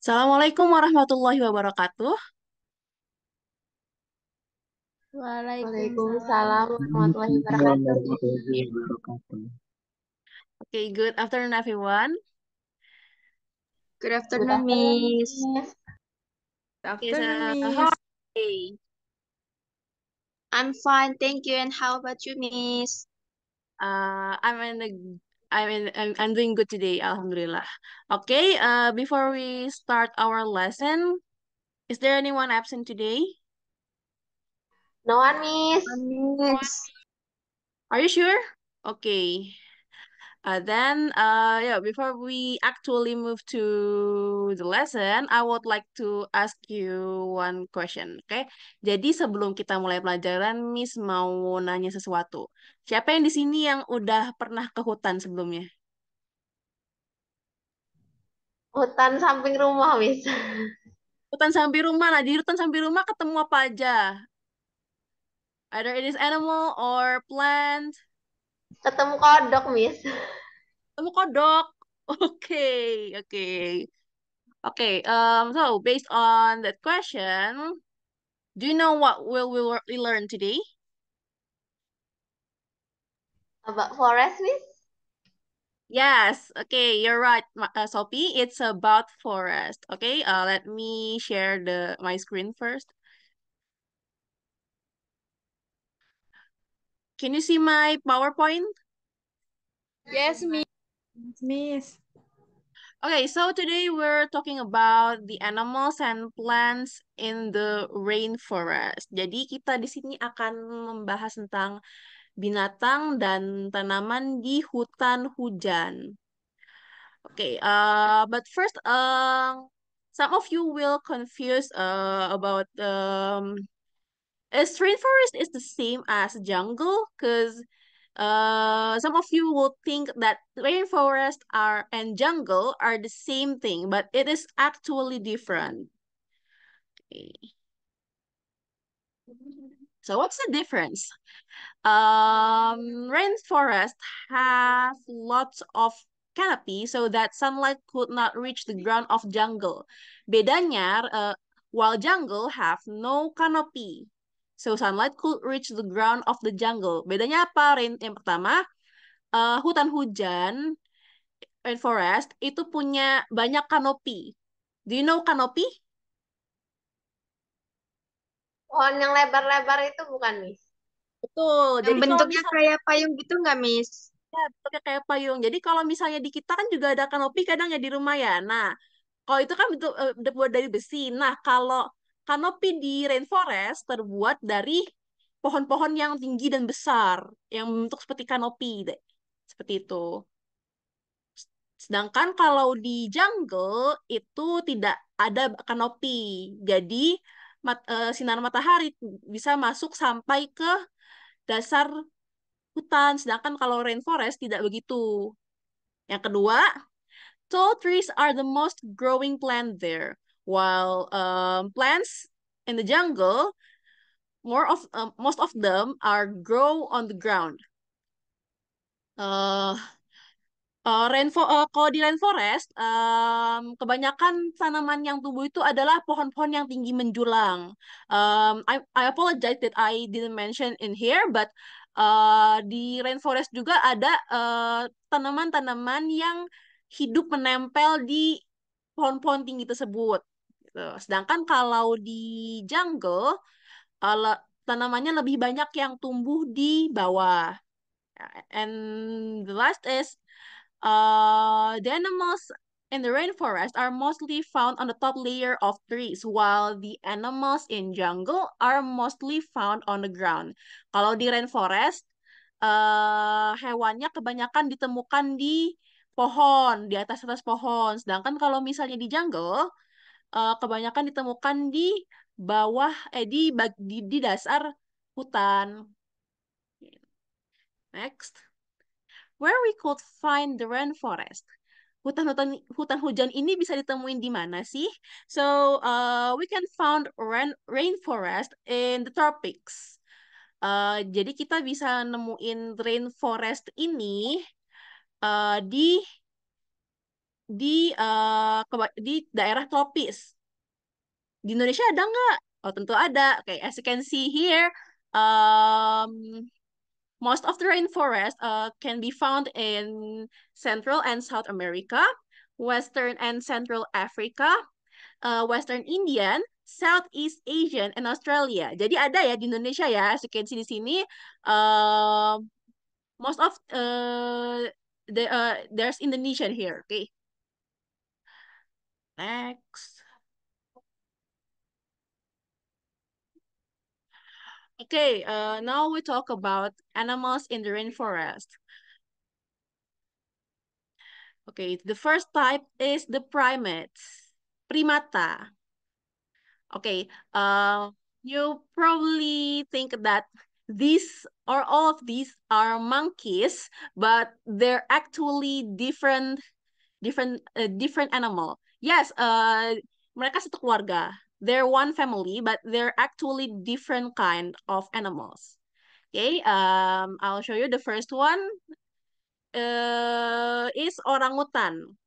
Assalamualaikum warahmatullahi wabarakatuh. Waalaikumsalam warahmatullahi Waalaikumsalam wabarakatuh. warahmatullahi wabarakatuh. Okay, good afternoon, everyone. Good Good afternoon, afternoon, Miss. Miss. Good Okay, so afternoon, how Miss. are you? I'm fine, thank you. And how about you, Miss? I'm in the I'm doing good today, Alhamdulillah. Okay, before we start our lesson, is there anyone absent today? No one, Miss. Miss. Are you sure? Okay. Yeah, before we actually move to the lesson, I would like to ask you one question, okay? Jadi sebelum kita mulai pelajaran, Miss mau nanya sesuatu. Siapa yang di sini yang udah pernah ke hutan sebelumnya? Hutan samping rumah, Miss. Hutan samping rumah, nah di hutan samping rumah ketemu apa aja? Either it is animal or plant. Ketemu kodok, Miss. Ketemu kodok. Oke, oke. Okay, so based on that question, do you know what will we learn today? About forest, Miss. Yes, okay, you're right, Sophie. It's about forest. Okay, let me share the my screen first. Can you see my PowerPoint? Yes, Miss. Miss. Okay, so today we're talking about the animals and plants in the rainforest. Jadi kita di sini akan membahas tentang binatang dan tanaman di hutan hujan. Okay, but first, some of you will confuse about is rainforest is the same as jungle because some of you will think that rainforest are and jungle are the same thing, but it is actually different. Okay. So what's the difference? Rainforest have lots of canopy so that sunlight could not reach the ground of jungle. Bedanya, while jungle have no canopy, so sunlight could reach the ground of the jungle. Bedanya apa? Yang pertama, hutan hujan, rainforest itu punya banyak kanopi. Do you know canopy? Pohon yang lebar-lebar itu bukan, Miss. Betul. Yang Jadi kalau bentuknya misalnya kayak payung gitu nggak, Miss? ya, bentuknya kayak payung. Jadi kalau misalnya di kita kan juga ada kanopi kadang ya di rumah ya. Nah, kalau itu kan bentuk terbuat dari besi. Nah, kalau kanopi di rainforest terbuat dari pohon-pohon yang tinggi dan besar, yang bentuk seperti kanopi deh. Seperti itu. Sedangkan kalau di jungle itu tidak ada kanopi. Jadi sinar matahari bisa masuk sampai ke dasar hutan. Sedangkan kalau rainforest tidak begitu. Yang kedua, tall trees are the most growing plant there, while plants in the jungle, most of them are grow on the ground. Uh, kalau di rainforest, kebanyakan tanaman yang tumbuh itu adalah pohon-pohon yang tinggi menjulang. I apologize that I didn't mention in here, but di rainforest juga ada tanaman-tanaman yang hidup menempel di pohon-pohon tinggi tersebut. Gitu. Sedangkan kalau di jungle, tanamannya lebih banyak yang tumbuh di bawah. And the last is the animals in the rainforest are mostly found on the top layer of trees, while the animals in jungle are mostly found on the ground. Kalau di rainforest, hewannya kebanyakan ditemukan di pohon, di atas-atas pohon. Sedangkan kalau misalnya di jungle, kebanyakan ditemukan di bawah, di dasar hutan. Next. Where we could find the rainforest. Hutan hujan ini bisa ditemuin di mana sih? So we can found rainforest in the tropics. Jadi kita bisa nemuin rainforest ini di di daerah tropis. Di Indonesia ada nggak? Oh, tentu ada. Oke, as you can see here, um, most of the rainforest can be found in Central and South America, Western and Central Africa, Western Indian, Southeast Asian, and Australia. Jadi ada ya di Indonesia ya, as you can see di sini. Um, most of there's Indonesian here. Okay, next. Okay, now we talk about animals in the rainforest. Okay, the first type is the primates, primata. Okay, you probably think that these or all of these are monkeys, but they're actually different animal. Yes, mereka satu keluarga. They're one family, but they're actually different kind of animals. Okay, I'll show you the first one is orangutan.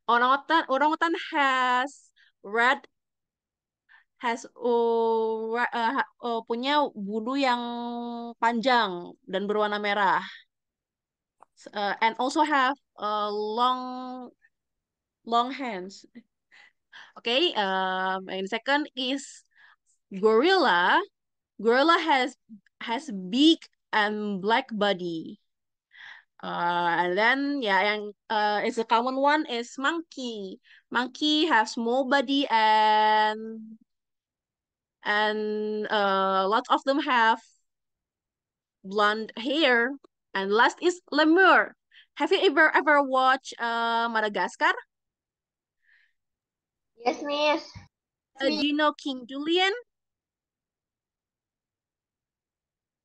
Orangutan red punya bulu yang panjang dan berwarna merah. And also have long hands. Okay, and second is gorilla. Gorilla has big and black body. And then yeah, yang is a common one is monkey. Monkey have small body and lots of them have blonde hair. And last is lemur. Have you ever watched Madagascar? Yes, Miss. Do you know King Julian?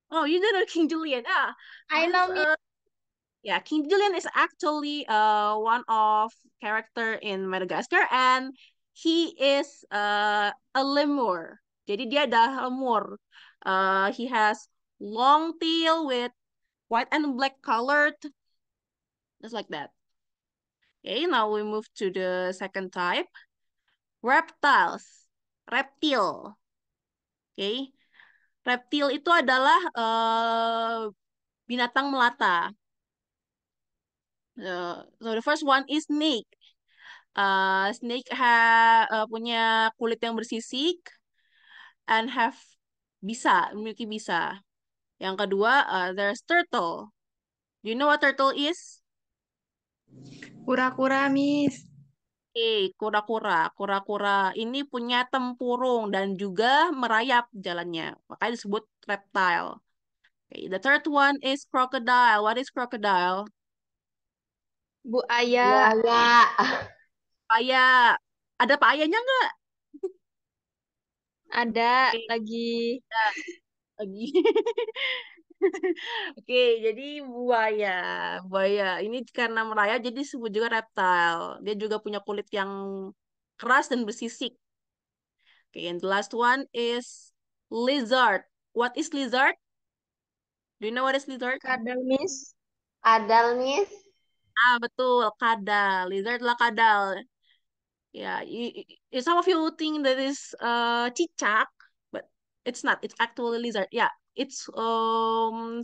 Oh, you don't know King Julian. I This know, Miss. yeah, King Julian is actually one of character in Madagascar and he is a lemur. Jadi dia adalah lemur. He has long tail with white and black colored, just like that. Okay, now we move to the second type, reptiles, reptil. Okay, reptil itu adalah binatang melata. So the first one is snake. Snake punya kulit yang bersisik and have memiliki bisa. Yang kedua, there's turtle. Do you know what turtle is? Kura-kura, Miss. Kura-kura. Kura-kura ini punya tempurung dan juga merayap jalannya. Makanya disebut reptile. Okay, the third one is crocodile. What is crocodile? Buaya. Buaya. Paya. Ada payanya nggak? Ada Oke, lagi. lagi. Oke, jadi buaya. Buaya ini karena merayap jadi disebut juga reptile. Dia juga punya kulit yang keras dan bersisik. Oke, and the last one is lizard. What is lizard? Do you know what is lizard? Kadal, Miss. Kadal, Miss. Betul, kadal. Lizard adalah kadal. Ya, some of you think that is cicak, but it's not. It's actually lizard. Yeah, it's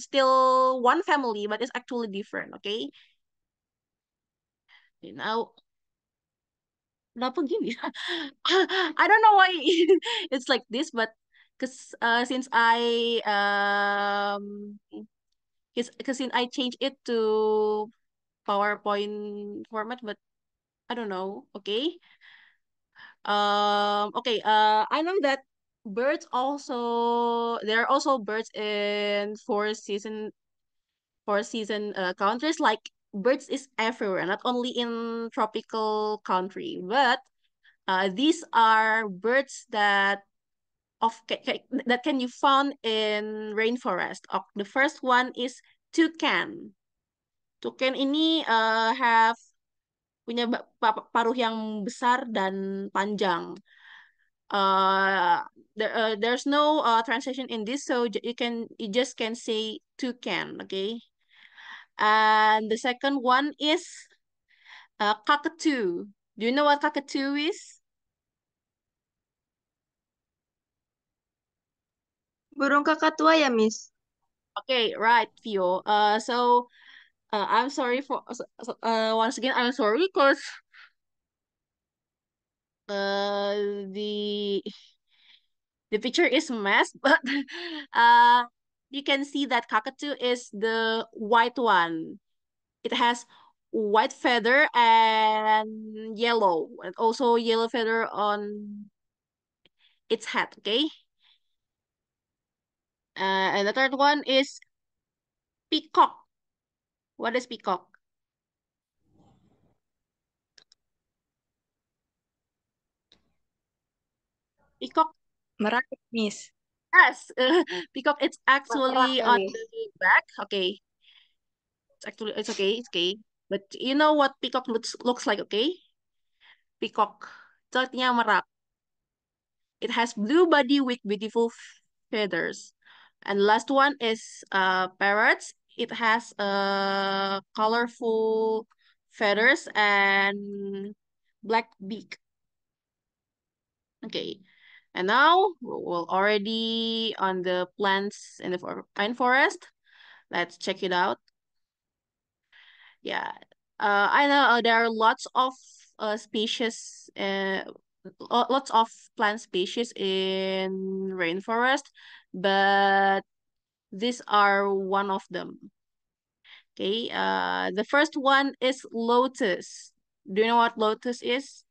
still one family, but it's actually different. Okay. Now, kenapa gini? I don't know why it's like this, but because since since I changed it to PowerPoint format, but I don't know. Okay. Okay. I know that there are also birds in four season countries. Like birds is everywhere, not only in tropical country, but these are birds that can you found in rainforest. The first one is toucan. Toucan ini punya paruh yang besar dan panjang. There's no translation in this, so you just can say toucan, okay? And the second one is Cockatoo. Do you know what cockatoo is? Burung kakatua ya, Miss? Okay, right, Vio. I'm sorry once again, I'm sorry because uh, the the picture is a mess, but uh, you can see that cockatoo is the white one. It has white feather and yellow, and also yellow feather on its head. Okay, and the third one is peacock. What is peacock? Peacock. Merak, Miss. Yes, peacock. It's Merak actually ya, on Miss. the back. Okay, it's okay. It's okay. But you know what peacock looks like? Okay, peacock. Itu artinya merak. It has blue body with beautiful feathers. And last one is parrots. It has colorful feathers and black beak. Okay. And now we're already on the plants in the pine forest. Let's check it out. Yeah. I know there are lots of species, lots of plant species in rainforest, but these are one of them. Okay. The first one is lotus. Do you know what lotus is?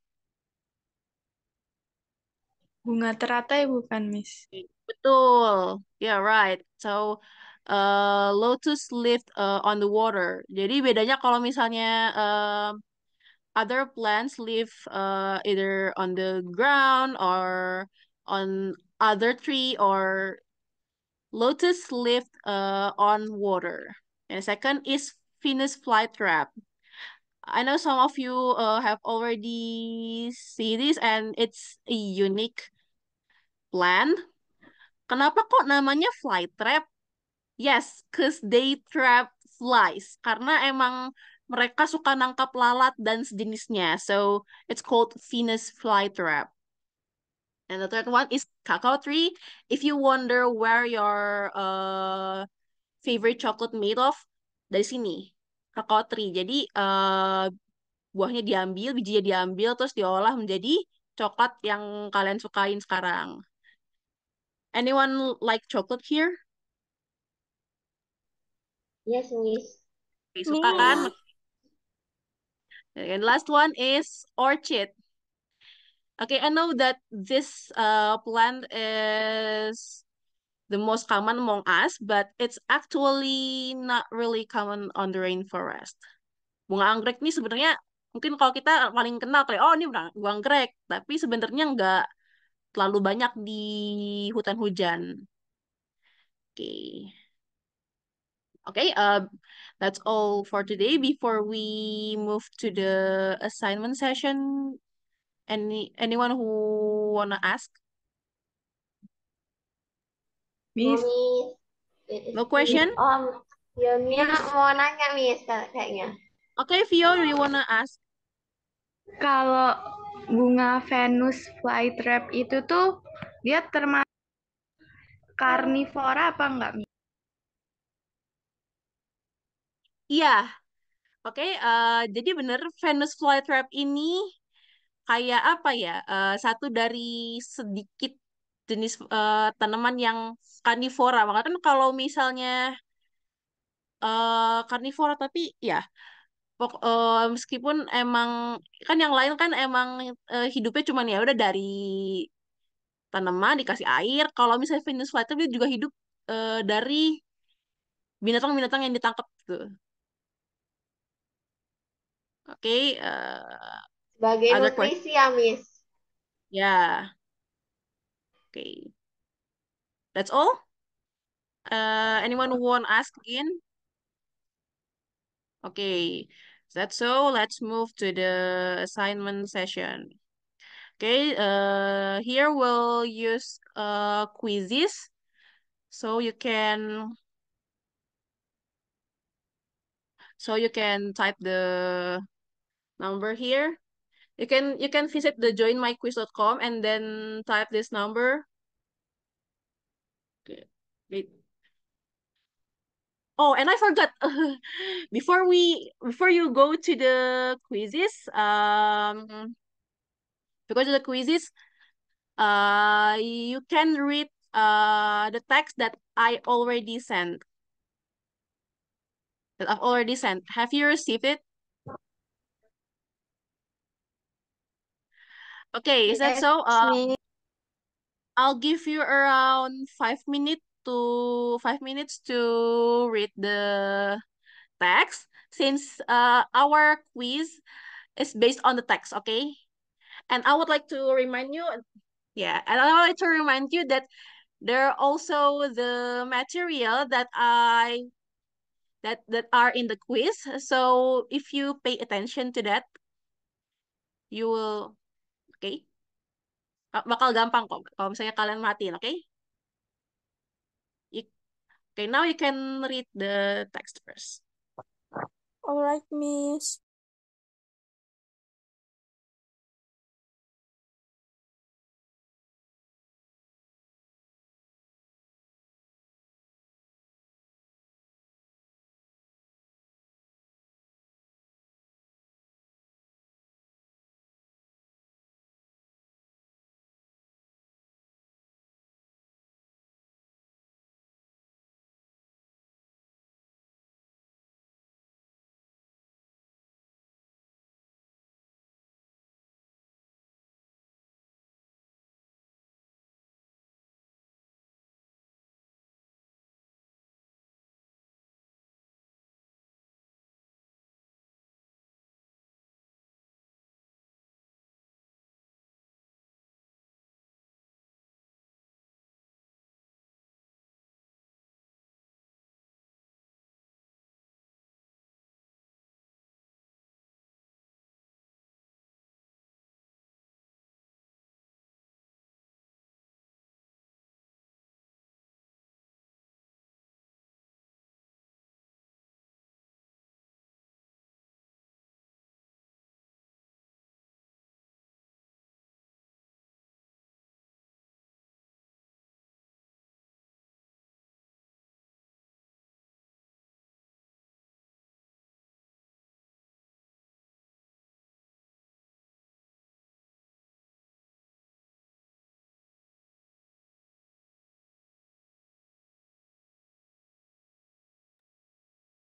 Bunga teratai bukan, Miss? Betul. Yeah, right. So, lotus lived on the water. Jadi bedanya kalau misalnya other plants live either on the ground or on other tree, or lotus lived on water. And second is Venus flytrap. I know some of you have already see this, and it's a unique plant. Kenapa kok namanya flytrap? Yes, cause they trap flies. Karena emang mereka suka nangkap lalat dan sejenisnya. So it's called Venus flytrap. And the third one is cacao tree. If you wonder where your favorite chocolate made of, dari sini, cacao tree. Jadi buahnya diambil, bijinya diambil, terus diolah menjadi coklat yang kalian sukain sekarang. Anyone like chocolate here? Yes, Miss. Oke, suka kan? Miss. And last one is orchid. Okay, I know that this plant is the most common among us, but it's actually not really common on the rainforest. Bunga anggrek nih sebenarnya mungkin kalau kita paling kenal kayak oh ini bunga anggrek, tapi sebenarnya nggak terlalu banyak di hutan hujan. Oke. Okay, that's all for today. Before we move to the assignment session, anyone who wanna ask? No, Miss, Miss. It is No Miss. question? Fionia mau nanya, Miss, kayaknya. Okay, Vio, do you wanna ask? kalau bunga Venus flytrap itu tuh dia termasuk karnivora apa enggak, Miss? Iya, oke. Jadi bener Venus flytrap ini kayak apa ya? Satu dari sedikit jenis tanaman yang karnivora. Makanya kan kalau misalnya karnivora, tapi ya meskipun emang kan yang lain kan emang hidupnya cuman ya udah dari tanaman dikasih air. Kalau misalnya Venus flytrap dia juga hidup dari binatang-binatang yang ditangkap gitu. Oke, Sebagai other question? nutrisi ya, Miss. Ya, oke. That's all. Anyone who want to ask again? Okay, that's so. Let's move to the assignment session. Okay, here we'll use quizzes, so you can type the number here. You can visit the joinmyquiz.com and then type this number. Okay. Wait. Oh, and I forgot. Before you go to the quizzes, because of the quizzes, you can read the text that I've already sent. Have you received it? Okay, is that Yes, so? Miss. I'll give you around 5 minutes to read the text since our quiz is based on the text, okay? And I would like to remind you, yeah, and I would like to remind you that there are also the material that are in the quiz. So if you pay attention to that, you will, okay? Bakal gampang kok kalau misalnya kalian matiin, okay? You, okay, now you can read the text first. All right, Miss.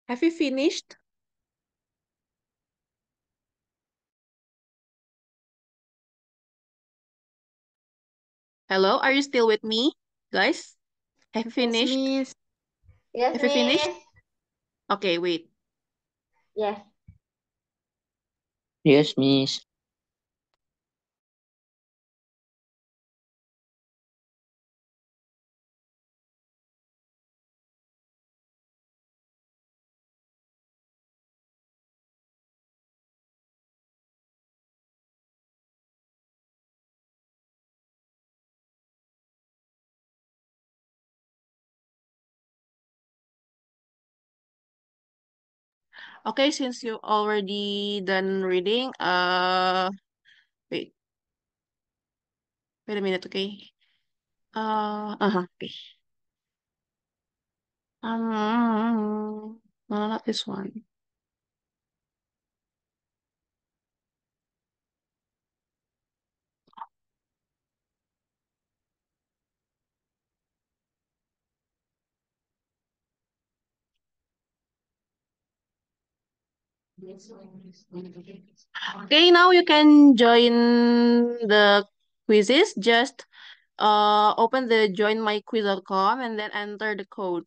Have you finished? Hello, are you still with me, guys? Have you Yes, finished? Miss. Yes, Have you finished? Miss. Okay, wait. Yes. Yes, Miss. Okay, since you already done reading, wait, wait a minute, okay? Okay. No, not this one. Okay, now you can join the quizzes. Just open the joinmyquiz.com and then enter the code.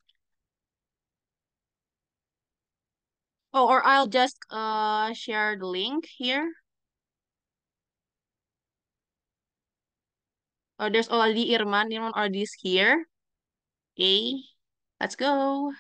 Oh, or I'll just share the link here. Oh, there's already Irman. Irman already is here. Okay, let's go.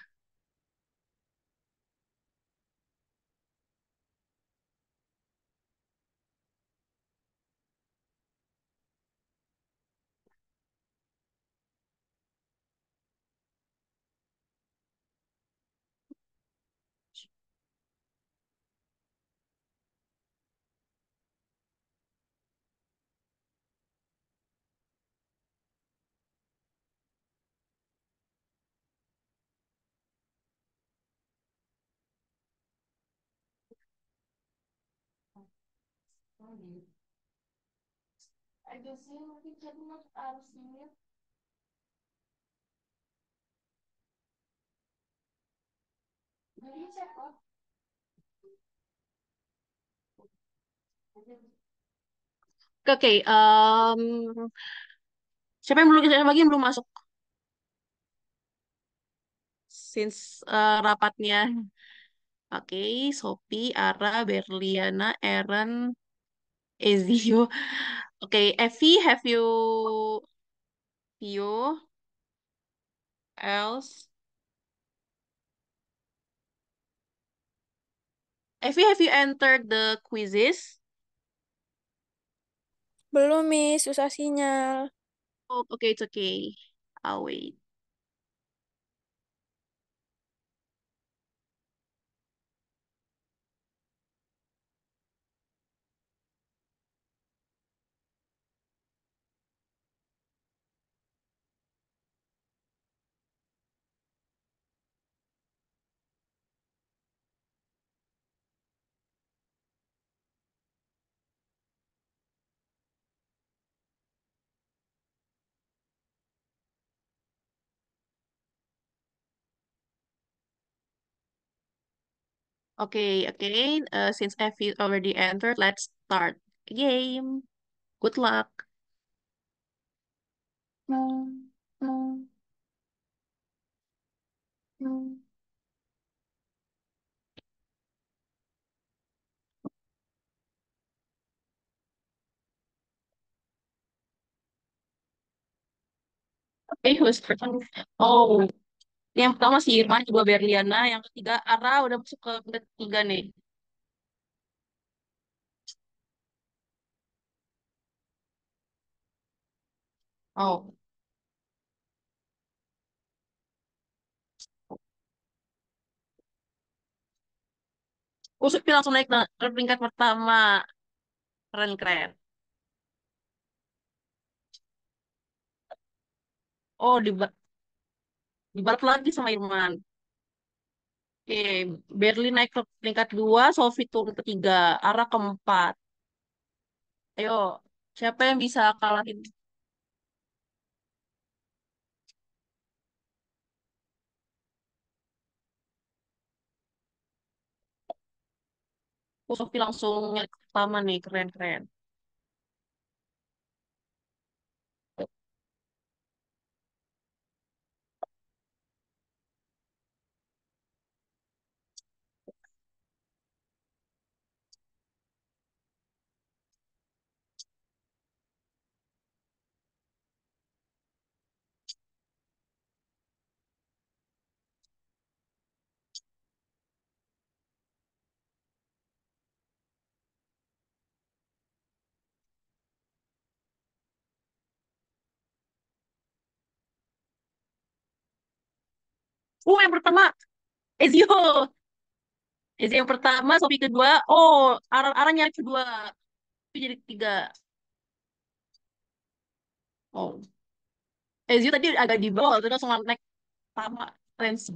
Oke, siapa yang belum siapa lagi yang belum masuk? Since rapatnya. Oke, Sophie, Ara, Berliana, Aaron, Ezio. Oke, Effie, have you else? Effie, have you entered the quizzes? Belum, Miss. Susah sinyal. Oh, okay, it's okay. I'll wait. Okay, okay. Since Effie already entered, let's start the game. Good luck. Okay, who's first? Oh, yang pertama si Irma, juga Berliana. Yang ketiga, Ara udah masuk ke peringkat ketiga nih. Oh, Usupi langsung naik ke peringkat pertama. Keren-keren. Oh, dibalas lagi sama Irman. Oke, Berlin naik ke peringkat dua, Sophie turun ke tiga, Ara keempat. Ayo, siapa yang bisa kalahin? Oh, Sophie langsung yang pertama nih, keren-keren. Yang pertama, Ezio. Ezio yang pertama, Sophie kedua. Oh, Aranya kedua. Itu jadi tiga. Oh, Ezio tadi agak di bawah, terus langsung naik pertama. Keren sih.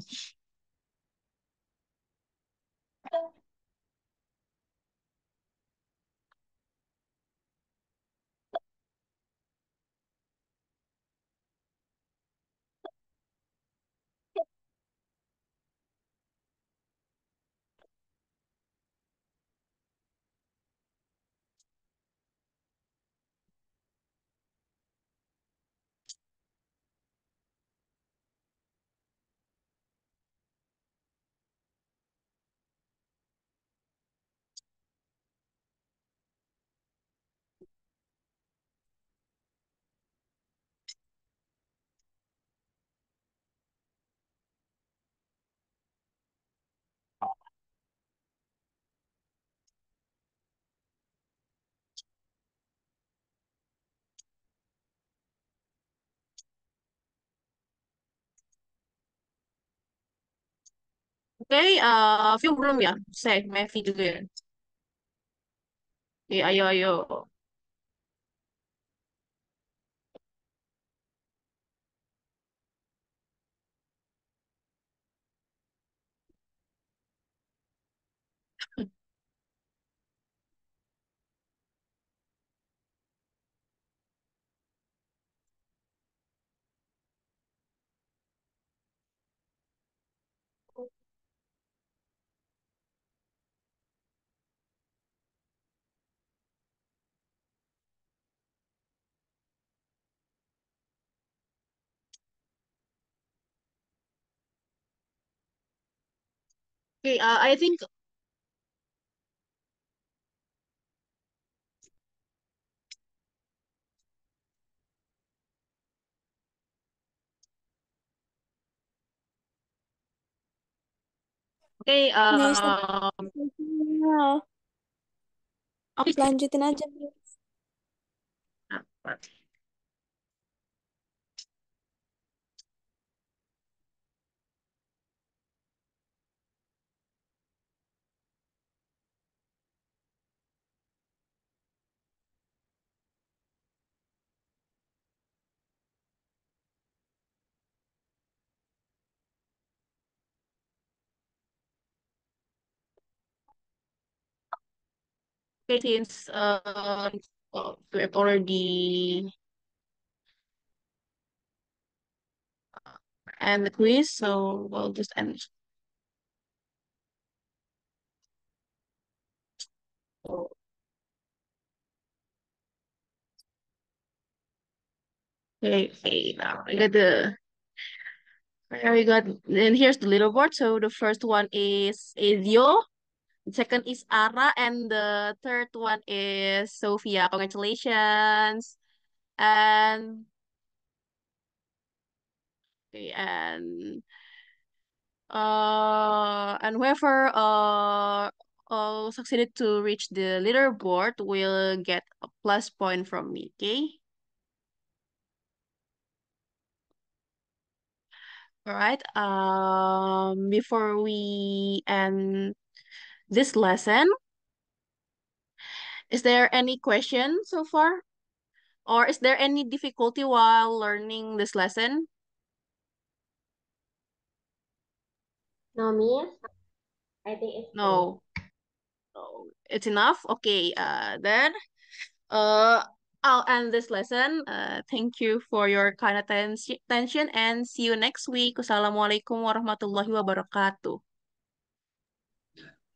Oke, View belum ya? Saya, Mevi juga ya. Oke, ayo, ayo. Okay, I think okay, Miss, sinyal. okay. Lanjutin aja, Miss. Okay, since we have already end the quiz, so we'll just end. Okay, okay, now we got, and here's the leaderboard. So the first one is Ezio, the second is Ara, and the third one is Sophia. Congratulations. And okay, and whoever succeeded to reach the leaderboard will get a plus point from me. Okay. All right. Before we end this lesson, is there any question so far? Or is there any difficulty while learning this lesson? No, Miss. I think it's good. No. No. It's enough? Okay. Then uh I'll end this lesson. Thank you for your kind attention and see you next week. Wassalamualaikum warahmatullahi wabarakatuh.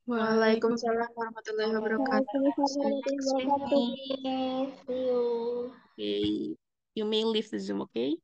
Waalaikumsalam warahmatullahi wabarakatuh. Waalaikumsalam See you warahmatullahi next week. wabarakatuh. Miss, see you. Okay. You may leave the Zoom, okay?